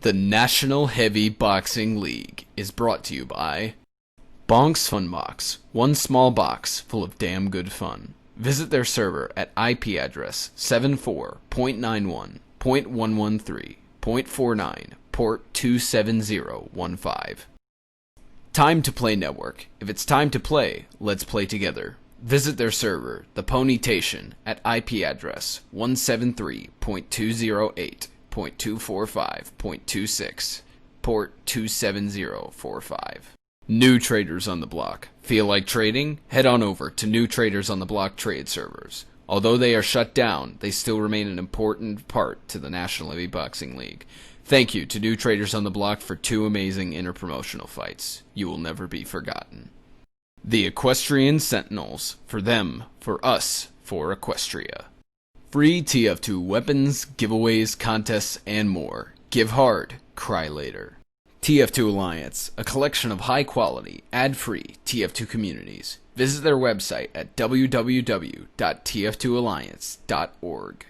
The National Heavy Boxing League is brought to you by Bonk's Fun Box, one small box full of damn good fun. Visit their server at IP address 74.91.113.49, port 27015. Time to Play Network. If it's time to play, let's play together. Visit their server, The Ponytation, at IP address 173.208.245.26, port 27045. New Traders on the Block. Feel like trading? Head on over to New Traders on the Block trade servers. Although they are shut down, they still remain an important part to the National Heavy Boxing League. Thank you to New Traders on the Block for 2 amazing interpromotional fights. You will never be forgotten. The Equestrian Sentinels. For them, for us, for Equestria. Free TF2 weapons, giveaways, contests, and more. Give hard, cry later. TF2 Alliance, a collection of high-quality, ad-free TF2 communities. Visit their website at www.tf2alliance.org.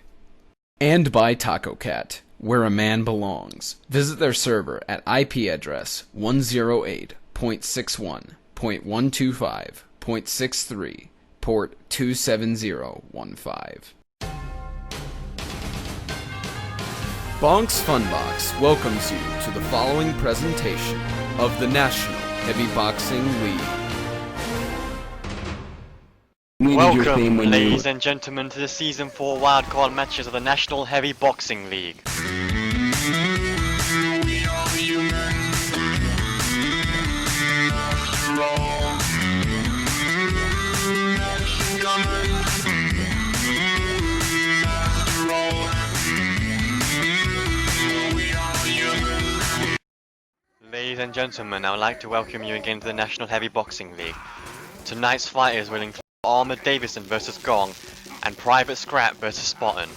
And by Taco Cat, where a man belongs. Visit their server at IP address 108.61.125.63, port 27015. Bonk's Funbox welcomes you to the following presentation of the National Heavy Boxing League. Welcome, ladies and gentlemen, to the Season 4 Wildcard matches of the National Heavy Boxing League. Ladies and gentlemen, I would like to welcome you again to the National Heavy Boxing League. Tonight's fighters will include Armour Davison vs Gong and Private Scrap vs Spotton.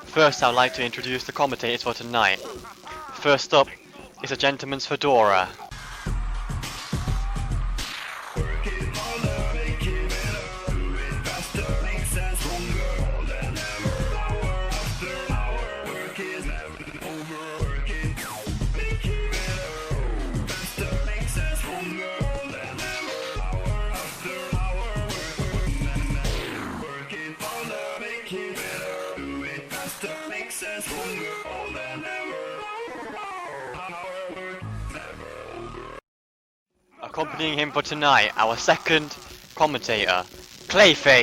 First, I would like to introduce the commentators for tonight. First up is a gentleman's fedora. Accompanying him for tonight, our second commentator, Clayface.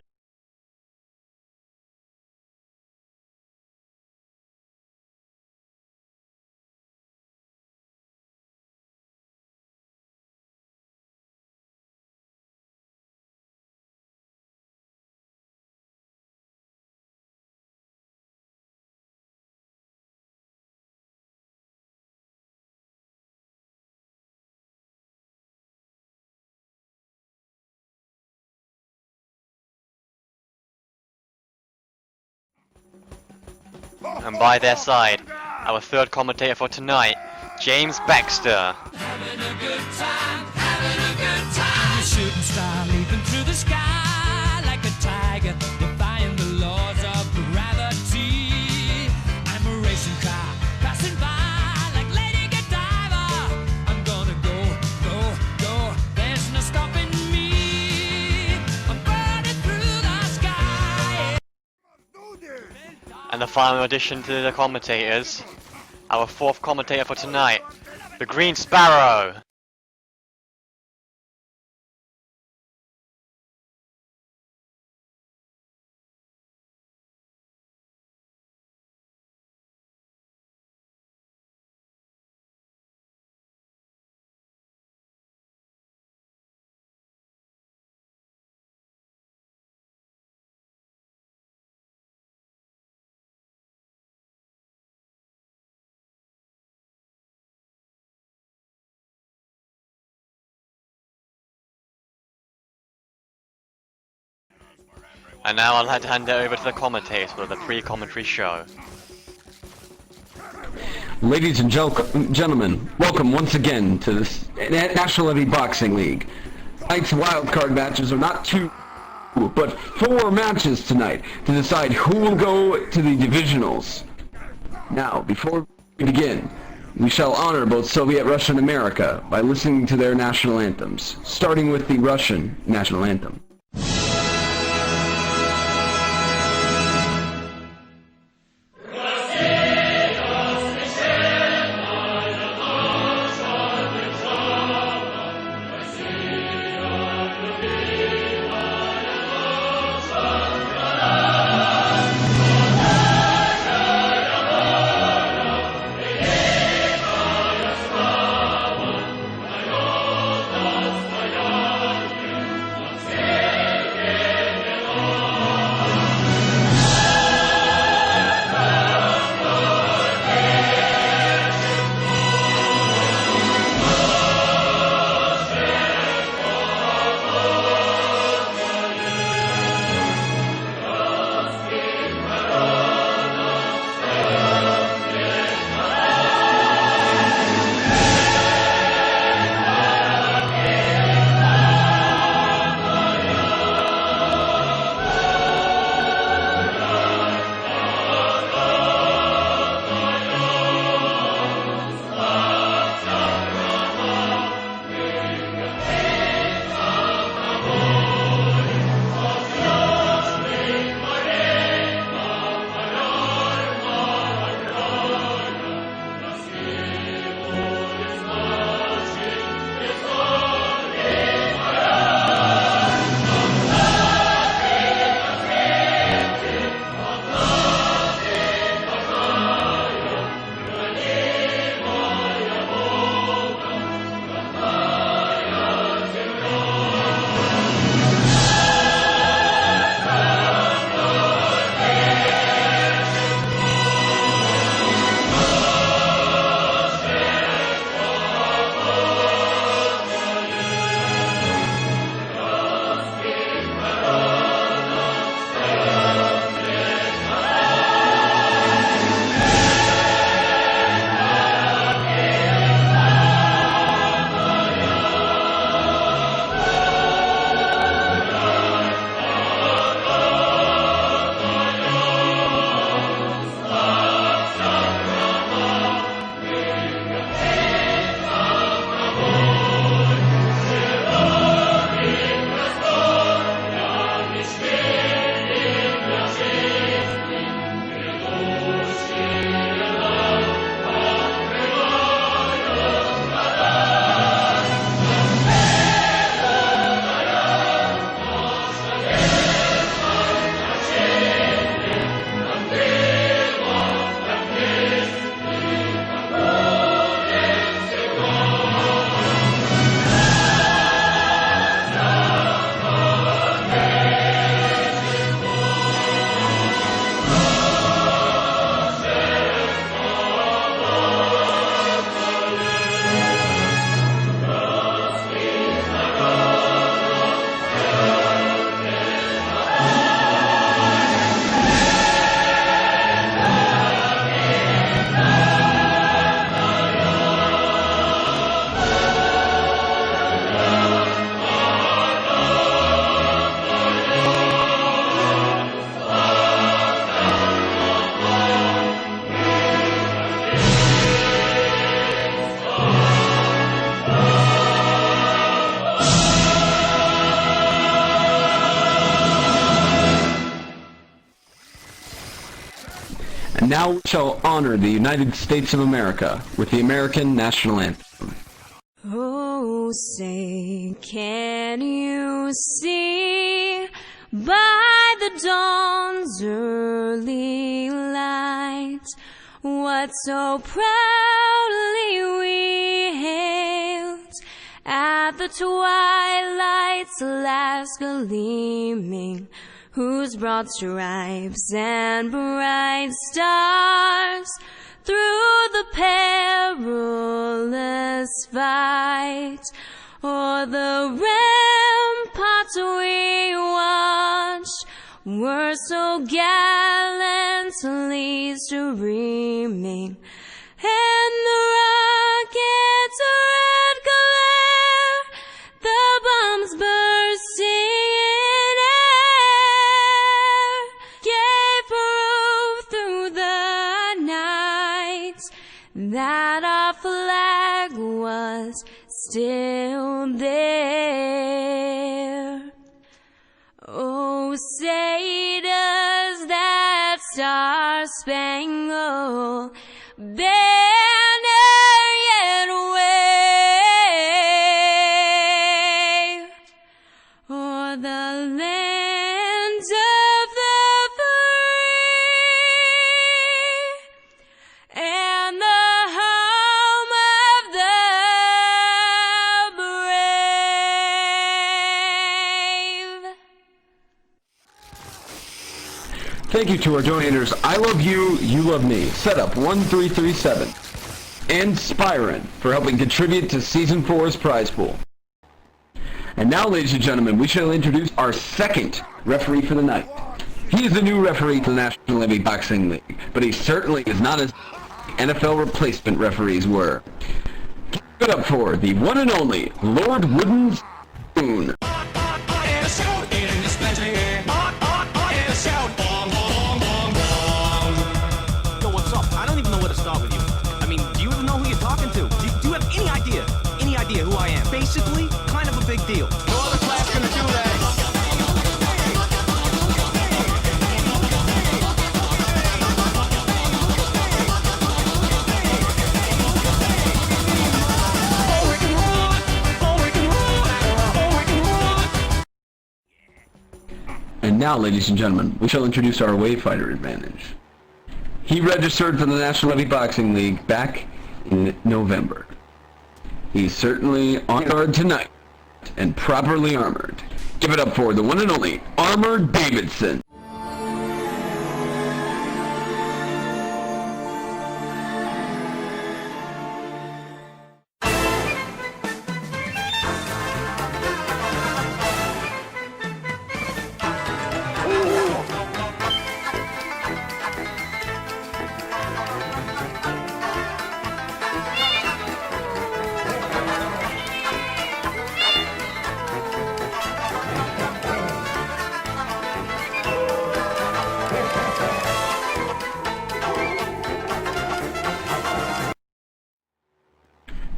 And by their side, our third commentator for tonight, James Baxter. Having a good time, having a good time. A shooting star leaping through the sky like a tiger, defying the laws of gravity. I'm a racing car passing by like Lady Godiva. I'm gonna go, go, go. There's no stopping me. I'm burning through the sky. And the final addition to the commentators, our fourth commentator for tonight, the Green Sparrow. And now I'd like to hand it over to the commentators for the pre-commentary show. Ladies and gentlemen, welcome once again to this National Heavy Boxing League. Tonight's wildcard matches are not 2, but 4 matches tonight to decide who will go to the divisionals. Now, before begin. We shall honor both Soviet Russia and America by listening to their national anthems, starting with the Russian national anthem. And now we shall honor the United States of America with the American National Anthem. Oh, say, can you see by the dawn's early light what so proudly we hailed at the twilight's last gleaming, whose broad stripes and bright stars through the perilous fight o'er the ramparts we watched were so gallantly streaming, and the rockets' red glare, the bombs bursting in air, gave proof through the night that our flag was still there. Oh, say does that star-spangled banner yet wave o'er the lands of the free and the home of the brave. Thank you to our donators, I Love You, You Love Me, Setup 1337, and Spyron for helping contribute to Season 4's prize pool. And now, ladies and gentlemen, we shall introduce our second referee for the night. He is the new referee to the National Heavy Boxing League, but he certainly is not as NFL replacement referees were. Give it up for the one and only Lord Wooden Spoon. Yo, what's up? I don't even know where to start with you. I mean, do you even know who you're talking to? Do you have any idea who I am? Basically, kind of a big deal. No other class gonna do that. And now, ladies and gentlemen, we shall introduce our away fighter advantage. He registered for the National Heavy Boxing League back in November. He's certainly on guard tonight and properly armored. Give it up for the one and only Armored Davidson.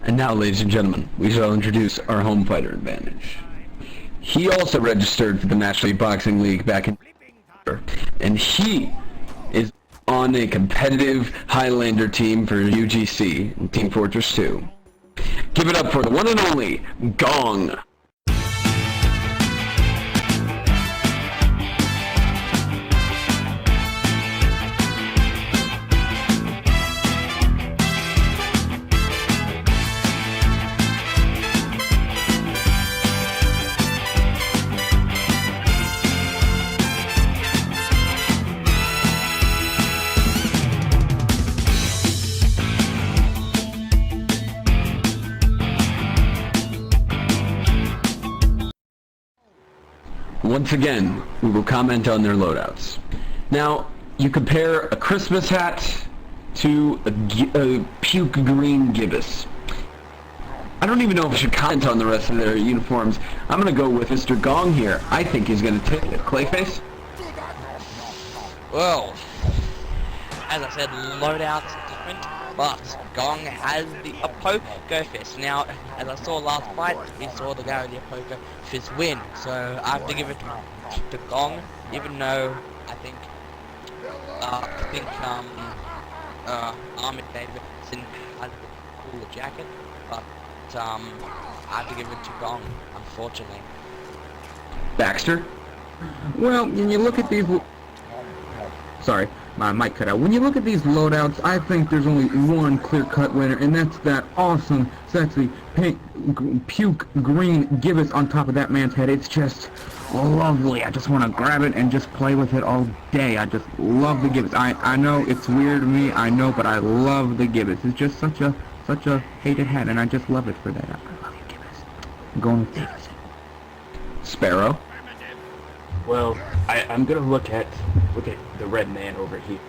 And now, ladies and gentlemen, we shall introduce our home fighter advantage. He also registered for the National Heavy Boxing League back in November, and he is on a competitive Highlander team for UGC in Team Fortress 2. Give it up for the one and only Gong. Once again, we will comment on their loadouts. Now, you compare a Christmas hat to a puke green gibbous. I don't even know if I should comment on the rest of their uniforms. I'm going to go with Mr. Gong here. I think he's going to take it. Clayface? Well, as I said, loadout's different, but Gong has the poker fist. Now, as I saw last fight, we saw the guy with the poker fist win, so I have to give it to Gong, even though I think Ahmed Davidson has a cooler jacket, but I have to give it to Gong, unfortunately. Baxter? Well, when you look at these... Sorry, my mic cut out. When you look at these loadouts, I think there's only one clear-cut winner, and that's that awesome, sexy, pink, puke green gibbous on top of that man's head. It's just lovely. I just want to grab it and just play with it all day. I just love the gibbous. I know it's weird to me, I know, but I love the gibbous. It's just such a hated hat, and I just love it for that. I love you, gibbous. I'm going with Davidson. Sparrow? Well, I'm gonna look at the red man over here.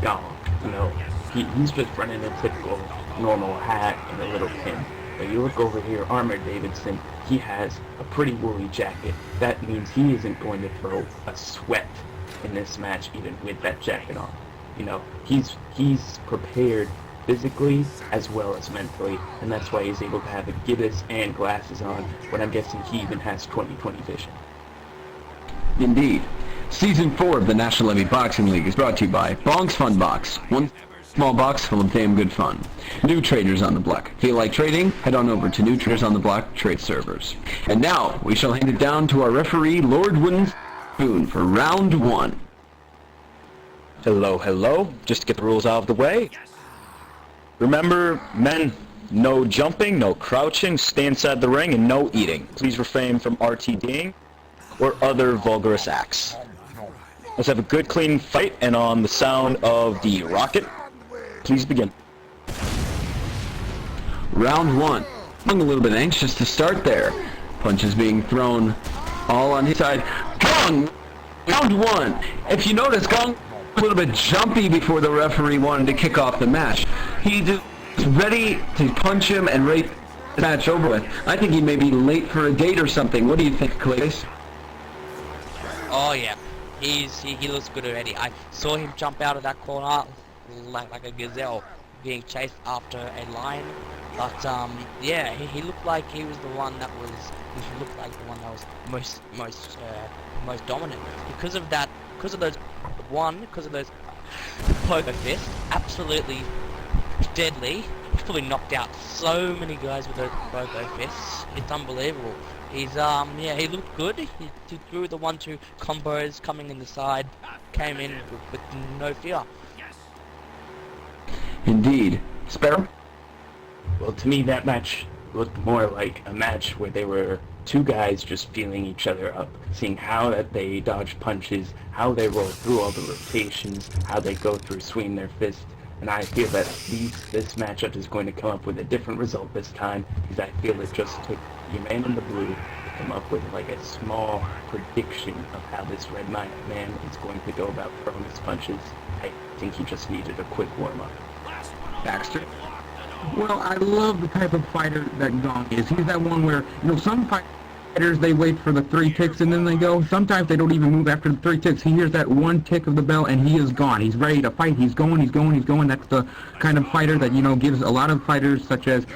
Gong, you know, he's just running a typical normal hat and a little pin. But you look over here, Armored Davidson, he has a pretty woolly jacket. That means he isn't going to throw a sweat in this match, even with that jacket on. You know, he's prepared physically as well as mentally, and that's why he's able to have a gibbous and glasses on when I'm guessing he even has 20/20 vision. Indeed. Season 4 of the National Levy Boxing League is brought to you by Bong's Fun Box. One small box full of damn good fun. New traders on the block. Feel like trading? Head on over to New Traders on the Block trade servers. And now, we shall hand it down to our referee, Lord Wooden Spoon, for round 1. Hello, hello. Just to get the rules out of the way. Remember, men, no jumping, no crouching, stay inside the ring, and no eating. Please refrain from RTDing or other vulgarous acts. Let's have a good, clean fight, and on the sound of the rocket, please begin. Round 1. I'm a little bit anxious to start there. Punches being thrown all on his side. Gong! Round 1. If you notice, Gong a little bit jumpy before the referee wanted to kick off the match. He just ready to punch him and race the match over with. I think he may be late for a date or something. What do you think, Clays? Oh yeah, he looks good already. I saw him jump out of that corner like a gazelle being chased after a lion. But yeah, he looked like he was the one that was. He looked like the one that was most dominant because of that. Because of those poker fists, absolutely deadly. He's probably knocked out so many guys with those poker fists. It's unbelievable. He's yeah, he looked good. He threw the 1-2 combos coming in the side, came in with no fear. Indeed. Sparrow? Well, to me, that match looked more like a match where they were two guys just feeling each other up, seeing how that they dodge punches, how they roll through all the rotations, how they go through swinging their fist. And I feel that this matchup is going to come up with a different result this time, because I feel it just took your man in the blue to come up with like a small prediction of how this red man is going to go about throwing his punches. I think he just needed a quick warm-up. Baxter? Well, I love the type of fighter that Gong is. He's that one where, some fighters, they wait for the 3 ticks and then they go. Sometimes they don't even move after the 3 ticks. He hears that 1 tick of the bell and he is gone. He's ready to fight. He's going. That's the kind of fighter that, gives a lot of fighters such as,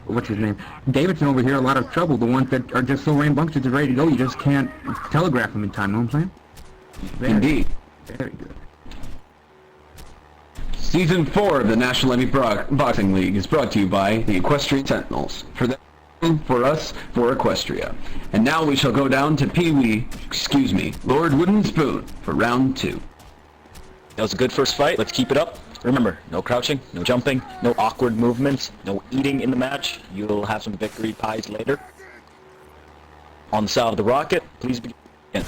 what's his name, Davidson over here, a lot of trouble. The ones that are just so rambunctious and ready to go, you just can't telegraph them in time. Know what I'm saying? Indeed. Very good. Season 4 of the National Levy Boxing League is brought to you by the Equestrian Sentinels. For them, for us, for Equestria. And now we shall go down to Lord Wooden Spoon for round 2. That was a good first fight. Let's keep it up. Remember, no crouching, no jumping, no awkward movements, no eating in the match. You'll have some victory pies later. On the side of the rocket, please begin.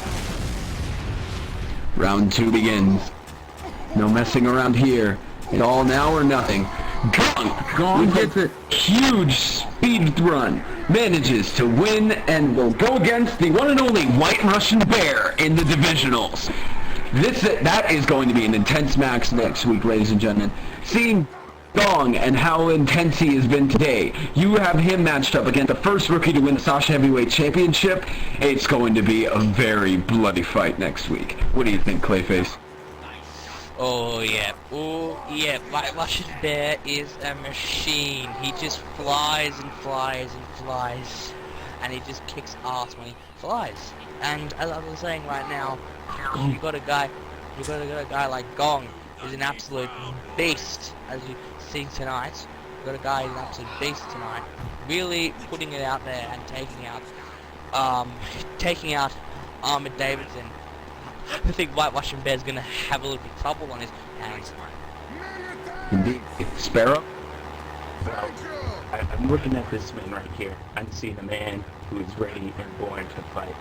Round 2 begins. No messing around here. It's all now or nothing. Gong gets a huge speed run, manages to win, and will go against the one and only White Russian Bear in the divisionals. That is going to be an intense match next week, ladies and gentlemen. Seeing Gong and how intense he has been today, you have him matched up against the first rookie to win the Sasha Heavyweight Championship. It's going to be a very bloody fight next week. What do you think, Clayface? Oh yeah, White Russian Bear is a machine. He just flies and flies and flies, and he just kicks ass when he flies. And as I was saying right now, you got a guy like Gong, who's an absolute beast, as you see tonight. You got a guy who's an absolute beast tonight, really putting it out there and taking out Ahmed Davidson. I think White Russian Bear's gonna have a little bit of trouble on his hands. Indeed. Sparrow? Well, I'm looking at this man right here. I'm seeing a man who is ready and born to fight.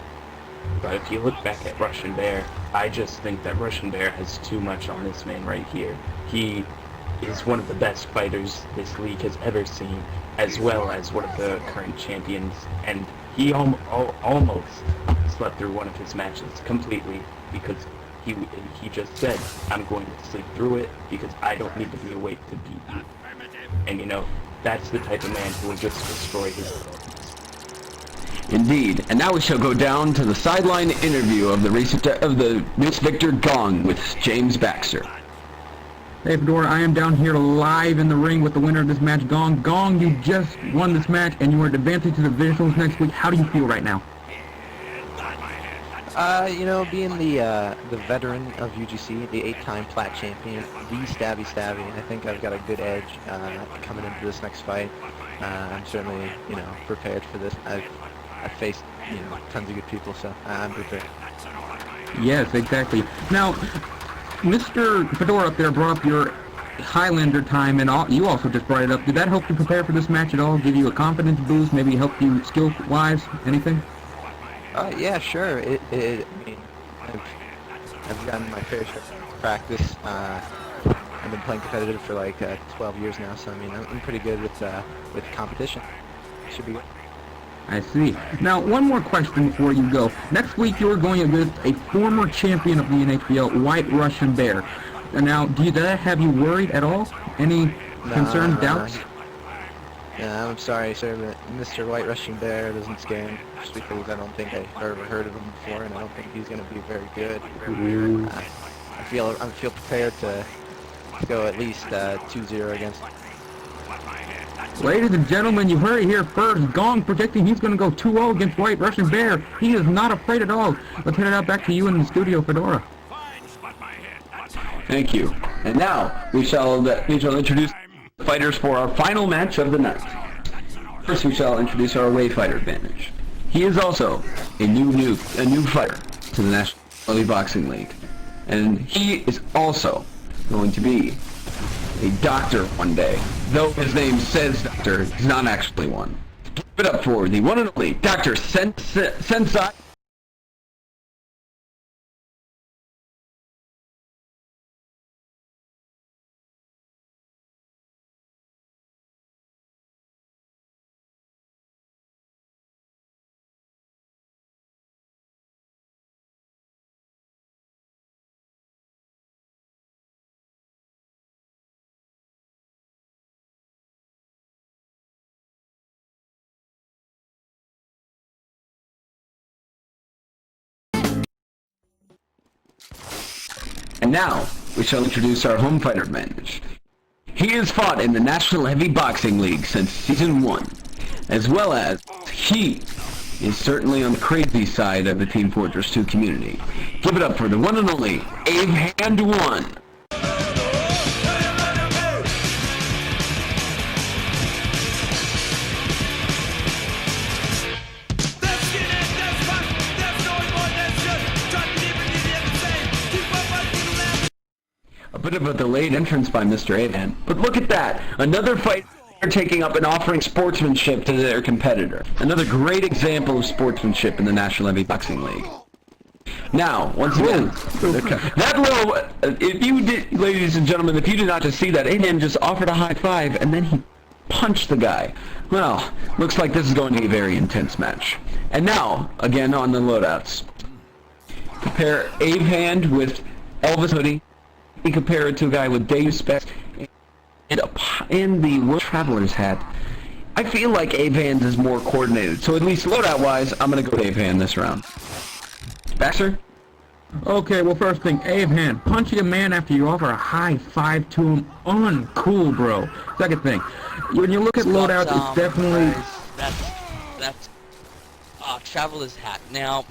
But if you look back at Russian Bear, I just think that Russian Bear has too much on this man right here. He is one of the best fighters this league has ever seen, as well as one of the current champions, and he almost slept through one of his matches completely because he just said, I'm going to sleep through it because I don't need to be awake to beat you. And that's the type of man who will just destroy his opponents. Indeed. And now we shall go down to the sideline interview of the Miss Victor Gong with James Baxter. Hey Fedora, I am down here live in the ring with the winner of this match, Gong. Gong, you just won this match and you are advancing to the divisionals next week. How do you feel right now? You know, being the veteran of UGC, the 8-time plat champion, the stabby, I think I've got a good edge coming into this next fight. I'm certainly, you know, prepared for this. I've faced, you know, tons of good people, so I'm prepared. Yes, exactly. Now, Mr. Fedora up there brought up your Highlander time, and you also just brought it up. Did that help you prepare for this match at all? Give you a confidence boost? Maybe help you skill-wise? Anything? Yeah, sure. I mean, I've gotten my fair share of practice. I've been playing competitive for like 12 years now, so I mean, I'm pretty good with competition. Should be good. I see. Now, one more question before you go. Next week, you're going against a former champion of the NHBL, White Russian Bear. Now, does that have you worried at all? Any concerns, doubts? Yeah, I'm sorry, sir, but Mr. White Russian Bear doesn't scare me, just because I don't think I've ever heard of him before, and I don't think he's going to be very good. I feel prepared to go at least 2-0 against him. Ladies and gentlemen, you heard it here first. Gong projecting he's going to go 2-0 against White Russian Bear. He is not afraid at all. Let's head it out back to you in the studio, Fedora. Thank you. And now we shall introduce the fighters for our final match of the night. First, we shall introduce our away fighter advantage. He is also a new fighter to the National Elite Boxing League, and he is also going to be a doctor one day. Though his name says doctor, he's not actually one. Give it up for the one and only Dr. Sensei. And now, we shall introduce our home fighter advantage. He has fought in the National Heavy Boxing League since Season 1, as well as he is certainly on the crazy side of the Team Fortress 2 community. Give it up for the one and only Abe Hand 1. A bit of a delayed entrance by Mr. Avan, but look at that! Another fighter taking up and offering sportsmanship to their competitor. Another great example of sportsmanship in the National Heavy Boxing League. Now, once again, that little, ladies and gentlemen, if you did not just see that, Avan just offered a high five and then he punched the guy. Well, looks like this is going to be a very intense match. And now, again on the loadouts. Compare Abe Hand with Elvis Hoodie. We compare it to a guy with day specs and the World Traveler's hat. I feel like Abe Hand is more coordinated, so at least loadout-wise, I'm going to go with Abe Hand this round. Baxter? Okay, well, first thing, Abe Hand, punching a man after you offer a high five to him, uncool, bro. Second thing, when you look at loadouts, it's definitely... That's Traveler's hat. Now,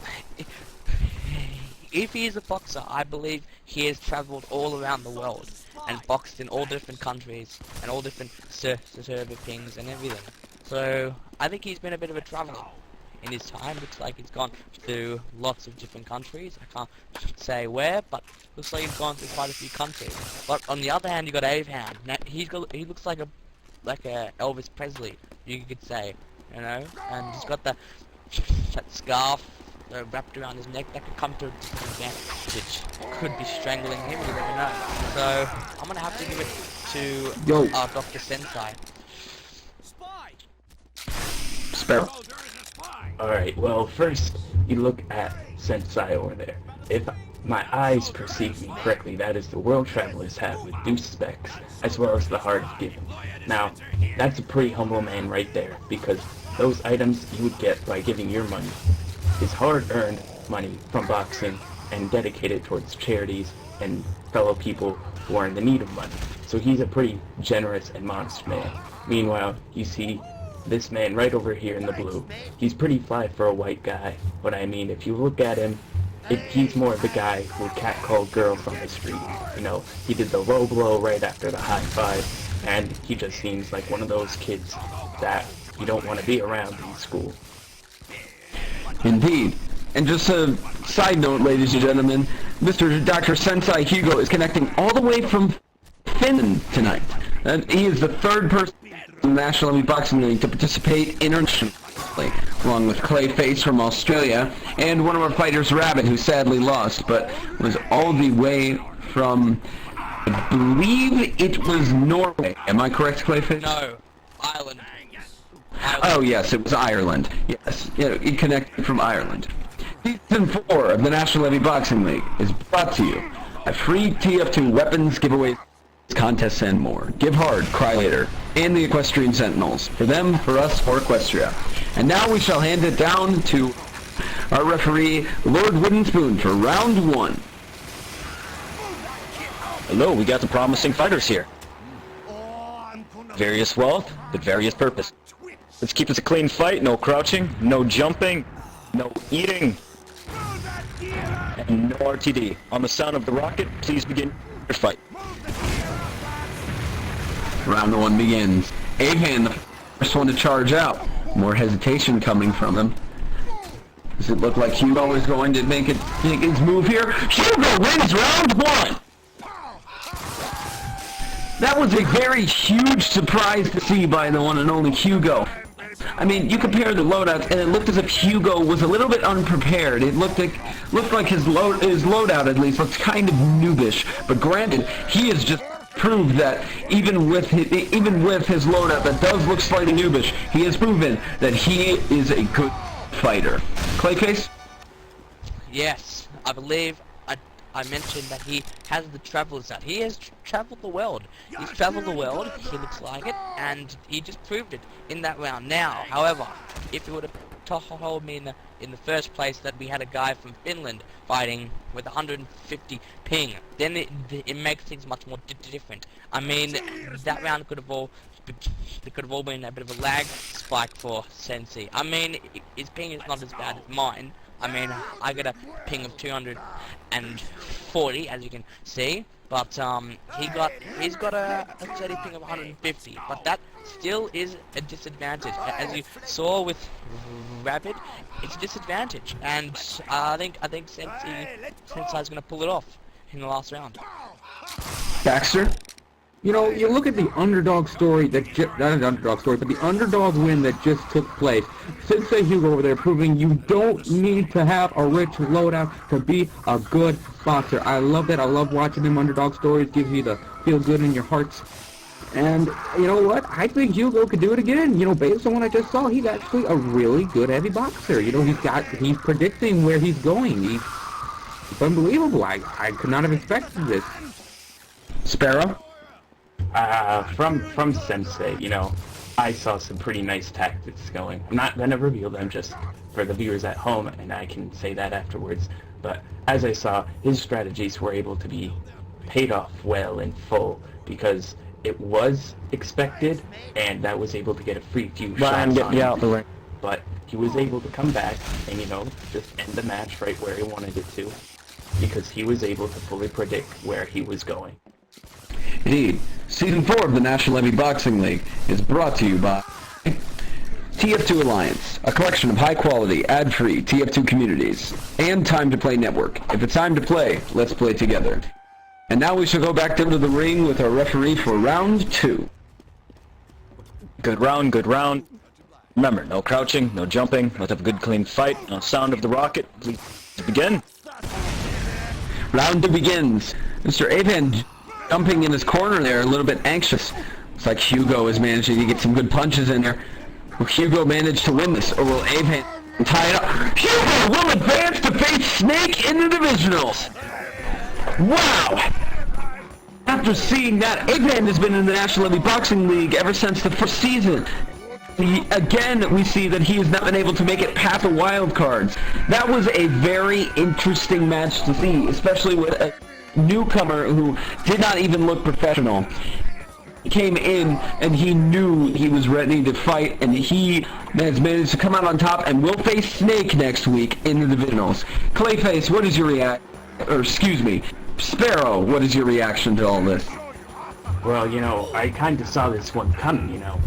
if he is a boxer, I believe he has traveled all around the world and boxed in all different countries and all different server pings and everything. So I think he's been a bit of a traveler in his time. Looks like he's gone through lots of different countries. I can't say where, but looks like he's gone through quite a few countries. But on the other hand, you got Abe Hand. Now he looks like a Elvis Presley, you could say, you know, and he's got that scarf wrapped around his neck that could come to a disadvantage. Could be strangling him, you never know. So I'm gonna have to give it to Dr. Sensei. Sparrow. Alright, well, first, you look at Sensei over there. If my eyes perceive me correctly, that is the World Traveler's hat with deuce specs, as well as the Heart of Giving. Now, that's a pretty humble man right there, because those items you would get by giving your money is hard-earned money from boxing and dedicated towards charities and fellow people who are in the need of money. So he's a pretty generous and modest man. Meanwhile, you see this man right over here in the blue. He's pretty fly for a white guy, but I mean, if you look at him, he's more of the guy who catcalled girls on the street. You know, he did the low blow right after the high five, and he just seems like one of those kids that you don't want to be around in school. Indeed. And just a side note, ladies and gentlemen, Mr. Dr. Sensei Hugo is connecting all the way from Finland tonight. And he is the third person in the National Heavy Boxing League to participate internationally, along with Clayface from Australia, and one of our fighters, Rabbit, who sadly lost, but was all the way from, I believe it was Norway. Am I correct, Clayface? No, Ireland. Oh yes, it was Ireland. Yes, he connected from Ireland. Season 4 of the National Heavy Boxing League is brought to you by free TF2 weapons giveaways, contests, and more. Give hard, cry later, and the Equestrian Sentinels. For them, for us, for Equestria. And now we shall hand it down to our referee, Lord Wooden Spoon, for round 1. Hello, we got some promising fighters here. Various wealth, but various purpose. Let's keep this a clean fight, no crouching, no jumping, no eating, and no RTD. On the sound of the rocket, please begin your fight. Round 1 begins. Avan, the first one to charge out. More hesitation coming from him. Does it look like Hugo is going to make his move here? Hugo wins round 1! That was a very huge surprise to see by the one and only Hugo. I mean, you compare the loadouts, and it looked as if Hugo was a little bit unprepared. It looked like his loadout, at least, looked kind of noobish. But granted, he has just proved that even with his loadout that does look slightly noobish, he has proven that he is a good fighter. Clayface? Yes, I believe I mentioned that he has the travelers out. He has traveled the world. He's traveled the world, he looks like it, and he just proved it in that round. Now, however, if you would have told me in the first place that we had a guy from Finland fighting with 150 ping, then it makes things much more different. I mean, that round could have all been a bit of a lag spike for Sensei. I mean, his ping is not as bad as mine. I mean, I got a ping of 240, as you can see, but he's got a steady ping of 150, but that still is a disadvantage. As you saw with Rabbit, it's a disadvantage, and I think Sensei's gonna pull it off in the last round. Baxter? You know, you look at the underdog story not an underdog story, but the underdog win that just took place. Sensei Hugo over there proving you don't need to have a rich loadout to be a good boxer. I love that. I love watching them underdog stories. Gives you the feel good in your hearts. And you know what? I think Hugo could do it again. You know, based on what I just saw, he's actually a really good heavy boxer. You know, he's predicting where he's going. It's unbelievable. I could not have expected this. Sparrow? From Sensei, you know, I saw some pretty nice tactics going. I'm not gonna reveal them just for the viewers at home, and I can say that afterwards. But as I saw, his strategies were able to be paid off well in full because it was expected, and that was able to get a free few shots on him. But he was able to come back and, you know, just end the match right where he wanted it to, because he was able to fully predict where he was going. Indeed. Season 4 of the National Heavy Boxing League is brought to you by TF2 Alliance, a collection of high-quality, ad-free TF2 communities, and Time to Play Network. If it's time to play, let's play together. And now we shall go back down to the ring with our referee for round 2. Good round, good round. Remember, no crouching, no jumping. Let's have a good clean fight. No sound of the rocket. Please begin. Round 2 begins. Mr. Avan jumping in his corner there, a little bit anxious. Looks like Hugo is managing to get some good punches in there. Will Hugo manage to win this, or will Avan tie it up? Hugo will advance to face Snake in the divisionals! Wow! After seeing that, Avan has been in the National Heavy Boxing League ever since the first season. Again, we see that he has not been able to make it past the wild cards. That was a very interesting match to see, especially with newcomer who did not even look professional. He came in and he knew he was ready to fight, and he has managed to come out on top and will face Snake next week in the divisionals. Clayface, what is your Sparrow, what is your reaction to all this? Well, you know, I kind of saw this one coming, you know.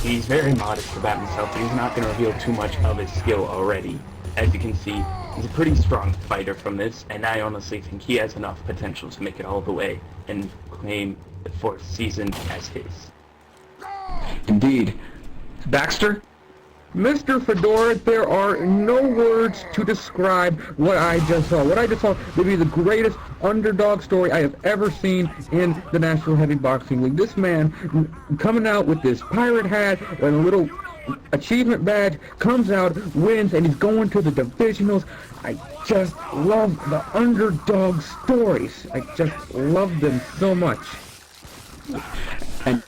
He's very modest about himself. He's not going to reveal too much of his skill already. As you can see, he's a pretty strong fighter from this, and I honestly think he has enough potential to make it all the way and claim the 4th season as his. Indeed. Baxter? Mr. Fedora, there are no words to describe what I just saw. What I just saw may be the greatest underdog story I have ever seen in the National Heavy Boxing League. This man coming out with this pirate hat and a little achievement badge, comes out, wins, and he's going to the divisionals. I just love the underdog stories. I just love them so much. And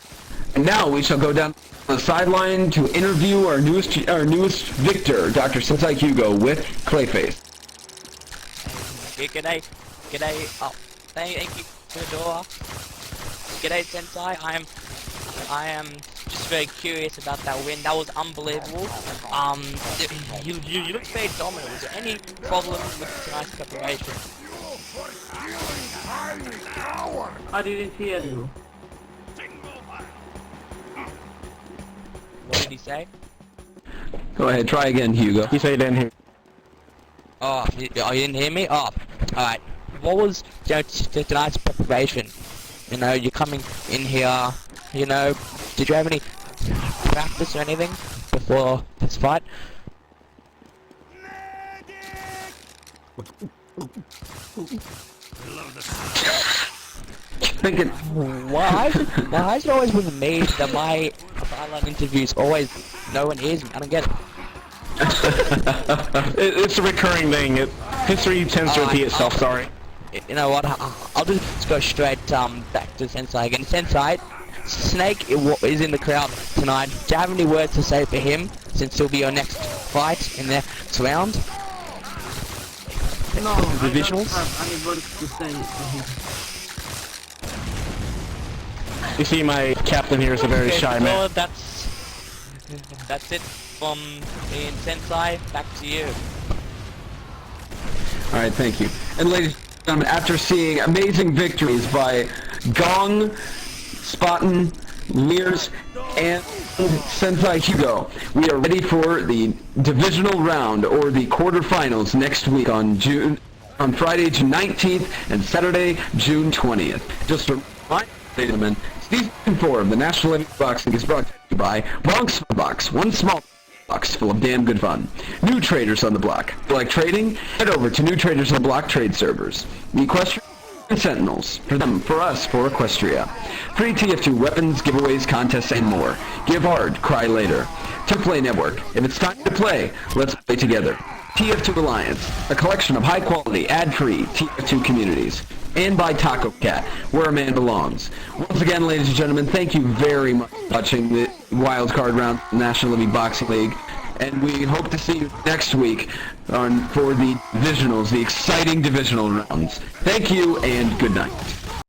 now we shall go down the sideline to interview our newest victor, Dr. Sensei Hugo, with Clayface. G'day. Oh, thank you, Fedora. G'day, Sensei. I am just very curious about that win. That was unbelievable. You look very dominant. Was there any problem with tonight's preparation? I didn't hear you. What did he say? Go ahead, try again, Hugo. He said he didn't hear. Oh, you didn't hear me? Oh, alright. What was tonight's preparation? You know, you're coming in here, you know, did you have any practice or anything before this fight? Thinking, Why is it always with me that my sideline interviews always no one hears me? I don't get it. It's a recurring thing. History tends to repeat itself, sorry. You know what, I'll just go straight back to Sensei again. Sensei, Snake is in the crowd tonight. Do you have any words to say for him, since he'll be your next fight in the next round? No, Divisionals? I don't have any words to say for him. You see, my captain here is a very shy man. Well, that's it from me and Sensei. Back to you. Alright, thank you. And ladies and gentlemen, after seeing amazing victories by Gong, Spaten, Lears, and Sensei Hugo, we are ready for the divisional round, or the quarterfinals, next week on Friday, June 19th, and Saturday, June 20th. Just a reminder, ladies and gentlemen, Season 4 of the National Heavy Boxing is brought to you by Bronx Box, one small box full of damn good fun. New traders on the block. If you like trading? Head over to New Traders on the Block trade servers. The Equestrian Sentinels. For them, for us, for Equestria. Free TF2 weapons, giveaways, contests, and more. Give hard, cry later. To Play Network. If it's time to play, let's play together. TF2 Alliance, a collection of high-quality, ad-free TF2 communities. And by Taco Cat, where a man belongs. Once again, ladies and gentlemen, thank you very much for watching the Wildcard round of the National Heavy Boxing League. And we hope to see you next week for the divisionals, the exciting divisional rounds. Thank you, and good night.